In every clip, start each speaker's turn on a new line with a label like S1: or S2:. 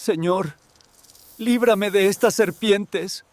S1: Señor, líbrame de estas serpientes.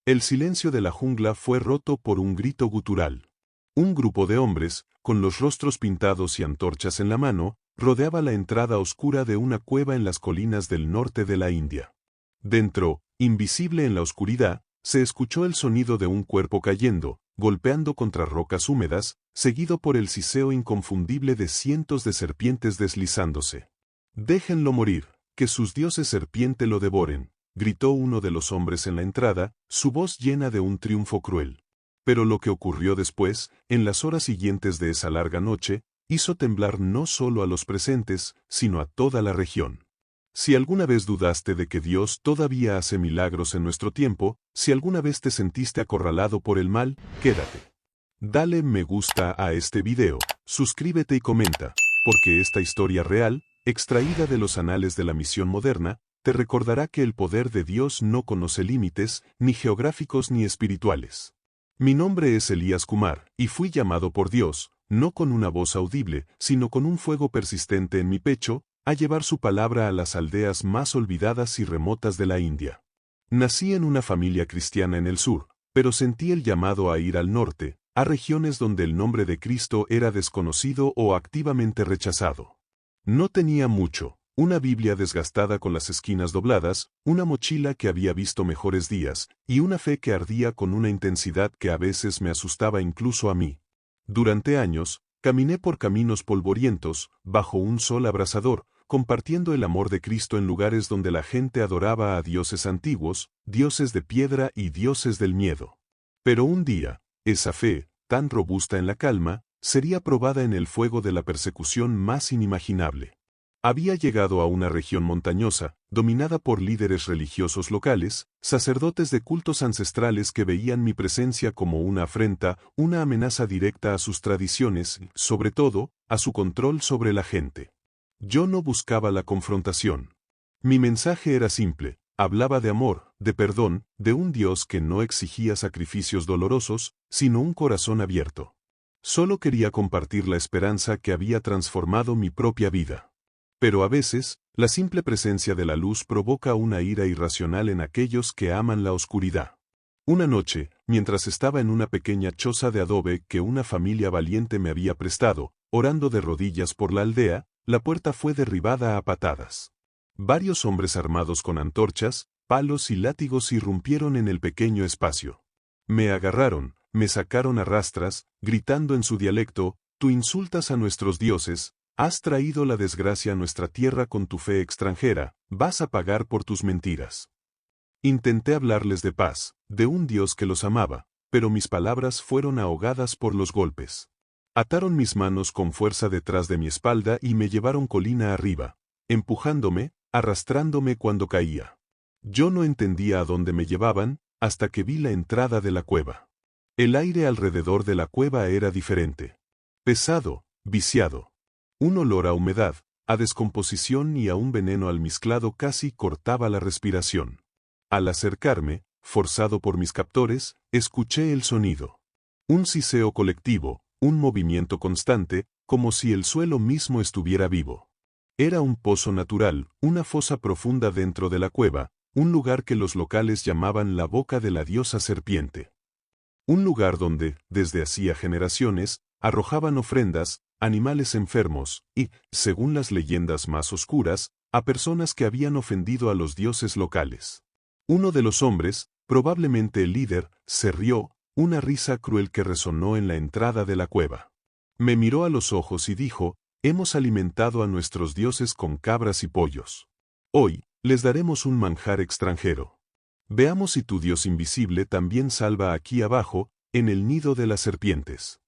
S2: El silencio de la jungla fue roto por un grito gutural. Un grupo de hombres, con los rostros pintados y antorchas en la mano, rodeaba la entrada oscura de una cueva en las colinas del norte de la India. Dentro, invisible en la oscuridad, se escuchó el sonido de un cuerpo cayendo, golpeando contra rocas húmedas, seguido por el siseo inconfundible de cientos de serpientes deslizándose. «Déjenlo morir, que sus dioses serpiente lo devoren», gritó uno de los hombres en la entrada, su voz llena de un triunfo cruel. Pero lo que ocurrió después, en las horas siguientes de esa larga noche, hizo temblar no solo a los presentes, sino a toda la región. Si alguna vez dudaste de que Dios todavía hace milagros en nuestro tiempo, si alguna vez te sentiste acorralado por el mal, quédate. Dale me gusta a este video, suscríbete y comenta, porque esta historia real, extraída de los anales de la misión moderna, te recordará que el poder de Dios no conoce límites, ni geográficos ni espirituales. Mi nombre es Elías Kumar, y fui llamado por Dios, no con una voz audible, sino con un fuego persistente en mi pecho, a llevar su palabra a las aldeas más olvidadas y remotas de la India. Nací en una familia cristiana en el sur, pero sentí el llamado a ir al norte, a regiones donde el nombre de Cristo era desconocido o activamente rechazado. No tenía mucho, una Biblia desgastada con las esquinas dobladas, una mochila que había visto mejores días, y una fe que ardía con una intensidad que a veces me asustaba incluso a mí. Durante años, caminé por caminos polvorientos, bajo un sol abrasador, compartiendo el amor de Cristo en lugares donde la gente adoraba a dioses antiguos, dioses de piedra y dioses del miedo. Pero un día, esa fe, tan robusta en la calma, sería probada en el fuego de la persecución más inimaginable. Había llegado a una región montañosa, dominada por líderes religiosos locales, sacerdotes de cultos ancestrales que veían mi presencia como una afrenta, una amenaza directa a sus tradiciones, sobre todo, a su control sobre la gente. Yo no buscaba la confrontación. Mi mensaje era simple, hablaba de amor, de perdón, de un Dios que no exigía sacrificios dolorosos, sino un corazón abierto. Solo quería compartir la esperanza que había transformado mi propia vida. Pero a veces, la simple presencia de la luz provoca una ira irracional en aquellos que aman la oscuridad. Una noche, mientras estaba en una pequeña choza de adobe que una familia valiente me había prestado, orando de rodillas por la aldea, la puerta fue derribada a patadas. Varios hombres armados con antorchas, palos y látigos irrumpieron en el pequeño espacio. Me agarraron, me sacaron a rastras, gritando en su dialecto: «Tú insultas a nuestros dioses, has traído la desgracia a nuestra tierra con tu fe extranjera, vas a pagar por tus mentiras». Intenté hablarles de paz, de un Dios que los amaba, pero mis palabras fueron ahogadas por los golpes. Ataron mis manos con fuerza detrás de mi espalda y me llevaron colina arriba, empujándome, arrastrándome cuando caía. Yo no entendía a dónde me llevaban, hasta que vi la entrada de la cueva. El aire alrededor de la cueva era diferente. Pesado, viciado. Un olor a humedad, a descomposición y a un veneno almizclado casi cortaba la respiración. Al acercarme, forzado por mis captores, escuché el sonido. Un siseo colectivo, un movimiento constante, como si el suelo mismo estuviera vivo. Era un pozo natural, una fosa profunda dentro de la cueva, un lugar que los locales llamaban la boca de la diosa serpiente. Un lugar donde, desde hacía generaciones, arrojaban ofrendas, animales enfermos y, según las leyendas más oscuras, a personas que habían ofendido a los dioses locales. Uno de los hombres, probablemente el líder, se rió, una risa cruel que resonó en la entrada de la cueva. Me miró a los ojos y dijo: «Hemos alimentado a nuestros dioses con cabras y pollos. Hoy, les daremos un manjar extranjero. Veamos si tu Dios invisible también salva aquí abajo, en el nido de las serpientes».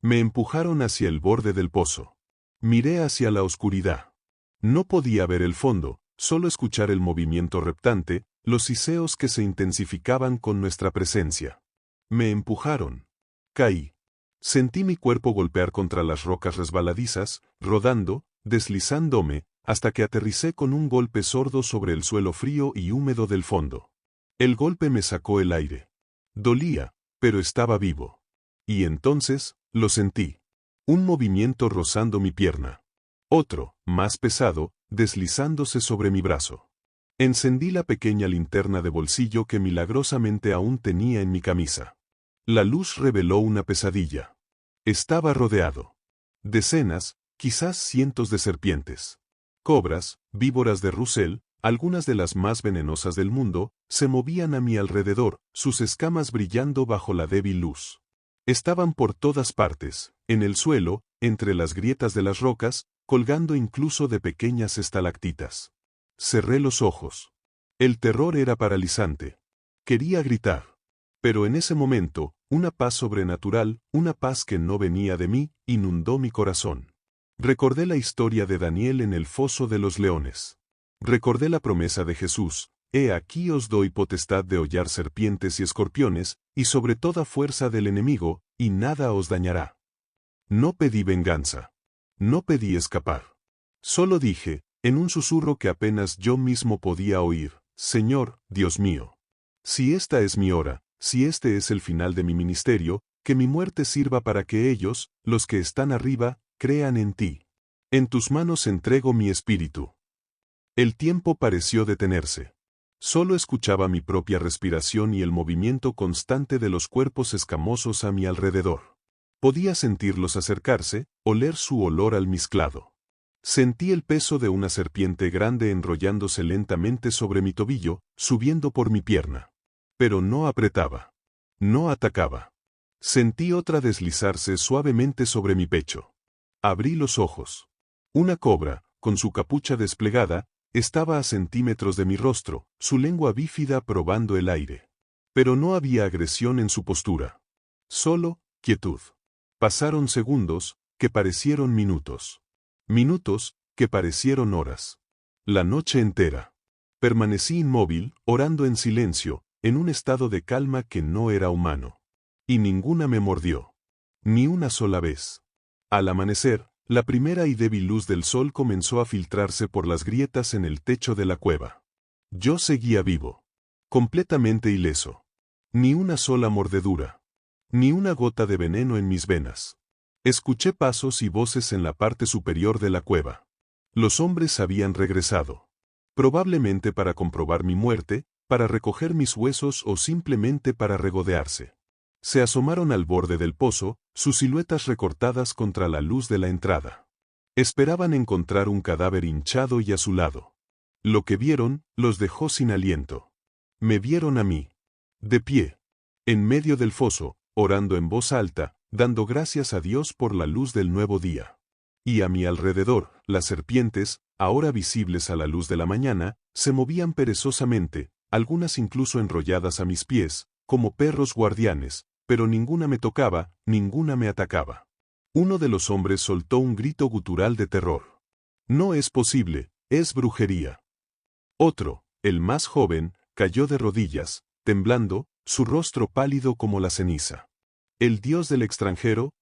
S2: Me empujaron hacia el borde del pozo. Miré hacia la oscuridad. No podía ver el fondo, solo escuchar el movimiento reptante, los siseos que se intensificaban con nuestra presencia. Me empujaron. Caí. Sentí mi cuerpo golpear contra las rocas resbaladizas, rodando, deslizándome, hasta que aterricé con un golpe sordo sobre el suelo frío y húmedo del fondo. El golpe me sacó el aire. Dolía, pero estaba vivo. Y entonces, lo sentí. Un movimiento rozando mi pierna. Otro, más pesado, deslizándose sobre mi brazo. Encendí la pequeña linterna de bolsillo que milagrosamente aún tenía en mi camisa. La luz reveló una pesadilla. Estaba rodeado. Decenas, quizás cientos de serpientes. Cobras, víboras de Russell, algunas de las más venenosas del mundo, se movían a mi alrededor, sus escamas brillando bajo la débil luz. Estaban por todas partes, en el suelo, entre las grietas de las rocas, colgando incluso de pequeñas estalactitas. Cerré los ojos. El terror era paralizante. Quería gritar. Pero en ese momento, una paz sobrenatural, una paz que no venía de mí, inundó mi corazón. Recordé la historia de Daniel en el foso de los leones. Recordé la promesa de Jesús: «He aquí os doy potestad de hollar serpientes y escorpiones, y sobre toda fuerza del enemigo, y nada os dañará». No pedí venganza. No pedí escapar. Solo dije, en un susurro que apenas yo mismo podía oír: «Señor, Dios mío. Si esta es mi hora, si este es el final de mi ministerio, que mi muerte sirva para que ellos, los que están arriba, crean en ti. En tus manos entrego mi espíritu». El tiempo pareció detenerse. Solo escuchaba mi propia respiración y el movimiento constante de los cuerpos escamosos a mi alrededor. Podía sentirlos acercarse, oler su olor almizclado. Sentí el peso de una serpiente grande enrollándose lentamente sobre mi tobillo, subiendo por mi pierna. Pero no apretaba. No atacaba. Sentí otra deslizarse suavemente sobre mi pecho. Abrí los ojos. Una cobra, con su capucha desplegada, estaba a centímetros de mi rostro, su lengua bífida probando el aire. Pero no había agresión en su postura. Solo quietud. Pasaron segundos, que parecieron minutos. Minutos, que parecieron horas. La noche entera. Permanecí inmóvil, orando en silencio, en un estado de calma que no era humano. Y ninguna me mordió. Ni una sola vez. Al amanecer, la primera y débil luz del sol comenzó a filtrarse por las grietas en el techo de la cueva. Yo seguía vivo. Completamente ileso. Ni una sola mordedura. Ni una gota de veneno en mis venas. Escuché pasos y voces en la parte superior de la cueva. Los hombres habían regresado. Probablemente para comprobar mi muerte, para recoger mis huesos o simplemente para regodearse. Se asomaron al borde del pozo, sus siluetas recortadas contra la luz de la entrada. Esperaban encontrar un cadáver hinchado y azulado. Lo que vieron, los dejó sin aliento. Me vieron a mí. De pie. En medio del foso, orando en voz alta, dando gracias a Dios por la luz del nuevo día. Y a mi alrededor, las serpientes, ahora visibles a la luz de la mañana, se movían perezosamente, algunas incluso enrolladas a mis pies, como perros guardianes, pero ninguna me tocaba, ninguna me atacaba. Uno de los hombres soltó un grito gutural de terror. «No es posible, es brujería». Otro, el más joven, cayó de rodillas, temblando, su rostro pálido como la ceniza. «El Dios del extranjero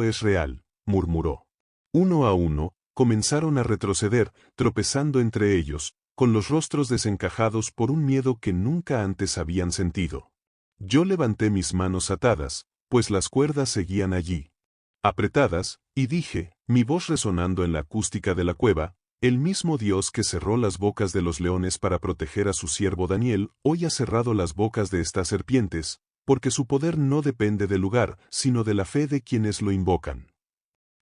S2: es real», murmuró. Uno a uno, comenzaron a retroceder, tropezando entre ellos, con los rostros desencajados por un miedo que nunca antes habían sentido. Yo levanté mis manos atadas, pues las cuerdas seguían allí, apretadas, y dije, mi voz resonando en la acústica de la cueva: «El mismo Dios que cerró las bocas de los leones para proteger a su siervo Daniel, hoy ha cerrado las bocas de estas serpientes, porque su poder no depende del lugar, sino de la fe de quienes lo invocan».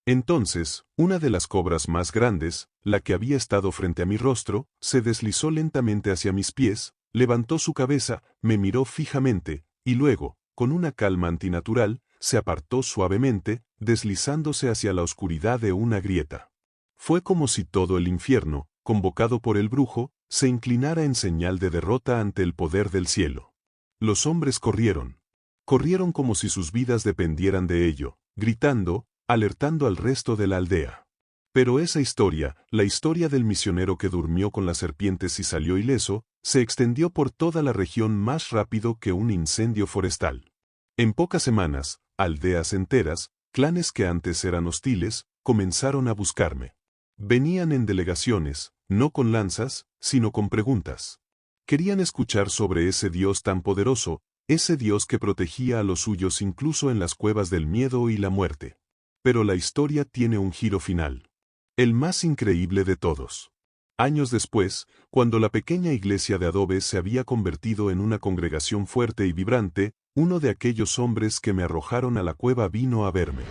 S2: Entonces, una de las cobras más grandes, la que había estado frente a mi rostro, se deslizó lentamente hacia mis pies, levantó su cabeza, me miró fijamente, y luego, con una calma antinatural, se apartó suavemente, deslizándose hacia la oscuridad de una grieta. Fue como si todo el infierno, convocado por el brujo, se inclinara en señal de derrota ante el poder del cielo. Los hombres corrieron. Corrieron como si sus vidas dependieran de ello, gritando, alertando al resto de la aldea. Pero esa historia, la historia del misionero que durmió con las serpientes y salió ileso, se extendió por toda la región más rápido que un incendio forestal. En pocas semanas, aldeas enteras, clanes que antes eran hostiles, comenzaron a buscarme. Venían en delegaciones, no con lanzas, sino con preguntas. Querían escuchar sobre ese Dios tan poderoso, ese Dios que protegía a los suyos incluso en las cuevas del miedo y la muerte. Pero la historia tiene un giro final. El más increíble de todos. Años después, cuando la pequeña iglesia de adobe se había convertido en una congregación fuerte y vibrante, uno de aquellos hombres que me arrojaron a la cueva vino a verme.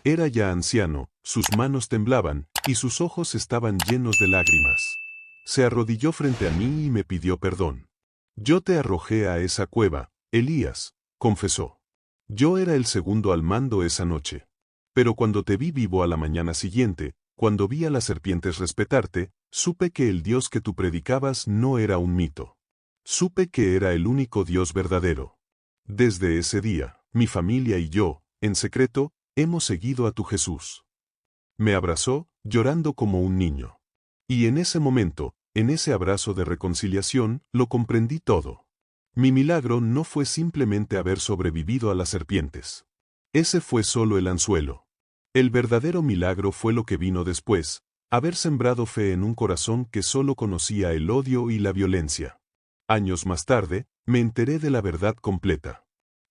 S2: Era ya anciano, sus manos temblaban, y sus ojos estaban llenos de lágrimas. Se arrodilló frente a mí y me pidió perdón. Yo te arrojé a esa cueva, Elías, confesó. Yo era el segundo al mando esa noche. Pero cuando te vi vivo a la mañana siguiente, cuando vi a las serpientes respetarte, supe que el Dios que tú predicabas no era un mito. Supe que era el único Dios verdadero. Desde ese día, mi familia y yo, en secreto, hemos seguido a tu Jesús. Me abrazó, llorando como un niño. Y en ese momento, en ese abrazo de reconciliación, lo comprendí todo. Mi milagro no fue simplemente haber sobrevivido a las serpientes. Ese fue solo el anzuelo. El verdadero milagro fue lo que vino después, haber sembrado fe en un corazón que solo conocía el odio y la violencia. Años más tarde, me enteré de la verdad completa.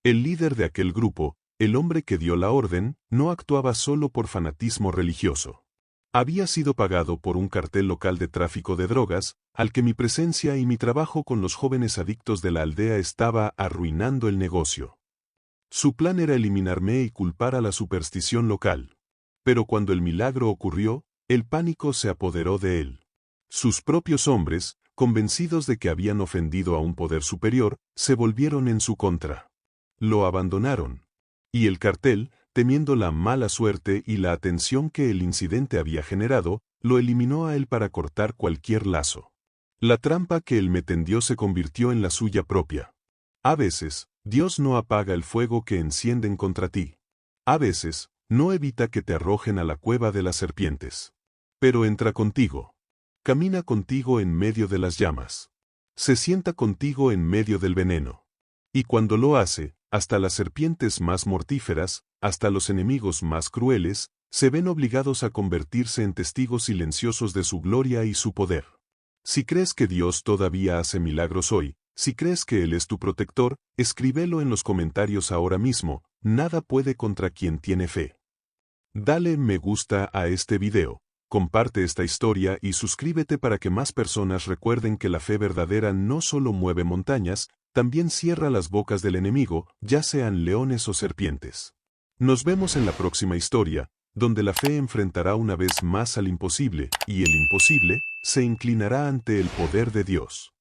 S2: El líder de aquel grupo, el hombre que dio la orden, no actuaba solo por fanatismo religioso. Había sido pagado por un cartel local de tráfico de drogas, al que mi presencia y mi trabajo con los jóvenes adictos de la aldea estaba arruinando el negocio. Su plan era eliminarme y culpar a la superstición local. Pero cuando el milagro ocurrió, el pánico se apoderó de él. Sus propios hombres, convencidos de que habían ofendido a un poder superior, se volvieron en su contra. Lo abandonaron. Y el cartel, temiendo la mala suerte y la atención que el incidente había generado, lo eliminó a él para cortar cualquier lazo. La trampa que él me tendió se convirtió en la suya propia. A veces, Dios no apaga el fuego que encienden contra ti. A veces, no evita que te arrojen a la cueva de las serpientes. Pero entra contigo. Camina contigo en medio de las llamas. Se sienta contigo en medio del veneno. Y cuando lo hace, hasta las serpientes más mortíferas, hasta los enemigos más crueles, se ven obligados a convertirse en testigos silenciosos de su gloria y su poder. Si crees que Dios todavía hace milagros hoy, si crees que Él es tu protector, escríbelo en los comentarios ahora mismo, nada puede contra quien tiene fe. Dale me gusta a este video, comparte esta historia y suscríbete para que más personas recuerden que la fe verdadera no solo mueve montañas, también cierra las bocas del enemigo, ya sean leones o serpientes. Nos vemos en la próxima historia, donde la fe enfrentará una vez más al imposible, y el imposible se inclinará ante el poder de Dios.